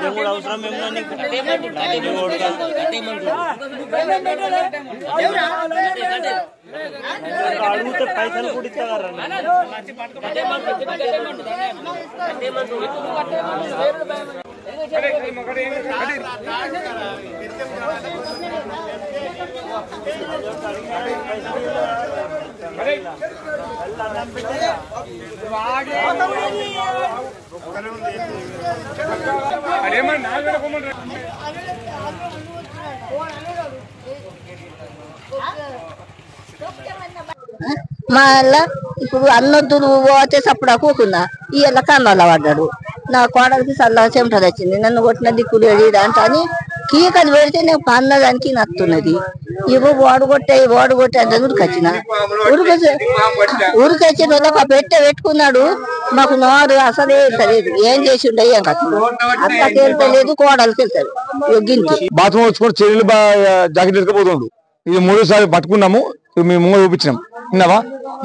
దేవుడు అవసరం అడిగితే పైసలు కూడా ఇస్తారా మళ్ళా ఇప్పుడు అన్నొద్దులు పోతే సప్పుడు కూకున్నా ఇవాళ కన్నాల పడ్డాడు. నా కోడలికి చల్లగా చెమట తెచ్చింది. నన్ను కొట్టిన దిక్కులు ఎడిదంట అని కీకది పెడితే నేను పన్నదానికి నత్తున్నది. ఇవ్వ ఓడగొట్టే అంటే ఉరికొచ్చిన ఉరికొచ్చిన వాళ్ళకి ఆ పెట్టుకున్నాడు. మాకు నోరు అసలే తెలియదు ఏం చేసి ఉండే ఏం కథలు. అత్తకి వెళ్తలేదు, కోడలికి వెళ్తాడు. గింటి బాత్రూమ్ వచ్చుకొని చెల్లెలు జాకెట్ ఎత్తుకపోతుండు. ఇది 3సారి పట్టుకున్నాము. మేము ముంగ చూపించినాం. విన్నావా?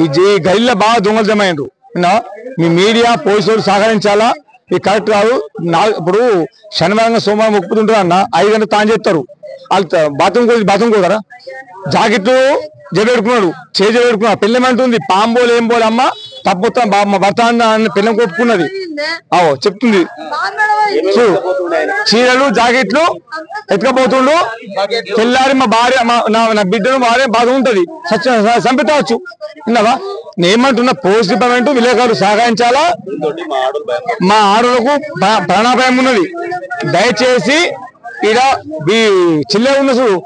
ఈ గల్లీలో బాగా దొంగలు జమ అయ్యారు. విన్నావా? మీ మీడియా పోలీసులు సహకరించాలా. ఇది కరెక్ట్ కాదు. ఇప్పుడు శనివారం సోమవారం మొక్కుతుంటారు అన్న 5 గంటలు తాను చెప్తారు. వాళ్ళు బాత్రూమ్ కూడా జాకెట్లు జబెడుకున్నాడు, జబెడుకున్నాడు. పెళ్ళమంటుంది పాంబోలు ఏం పోలే అమ్మ తప్పుతా మా భర్త అన్న పెళ్ళం కొట్టుకున్నది. చెప్తుంది. చీరలు జాకెట్లు ఎత్తుకపోతుండు. తెల్లారి మా భార్య నా బిడ్డను భార్య బాధ ఉంటది, చంపెట్టవచ్చు. విన్నావా? నేనేమంటున్నా, పోలీస్ డిపార్ట్మెంట్ విలేకరులు సహకరించాలా. మా ఆడలకు ప్రాణాపాయం ఉన్నది. దయచేసి ఇక్కడ చిల్లే ఉన్న చూడు,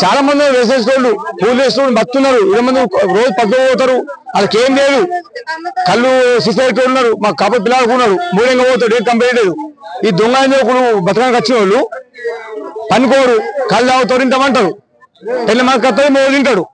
చాలా మంది వేసేసుకోండు, పూలు వేసుకోండి బతున్నారు. 20 మంది రోజు పట్టుకుపోతారు. వాళ్ళకి ఏం లేదు. కళ్ళు సిస్టర్ ఉన్నారు, మా కబడ్డీ పిల్లలు ఉన్నారు. మూడంగా పోతాడు, ఏం కంపెనీ లేదు. ఈ దొంగ బతకానికి వచ్చిన వాళ్ళు పనుకోరు, కళ్ళు తాగుతారు, ఇంతమంటారు. పెళ్లి మనకు వస్తారు, మూడు తింటాడు.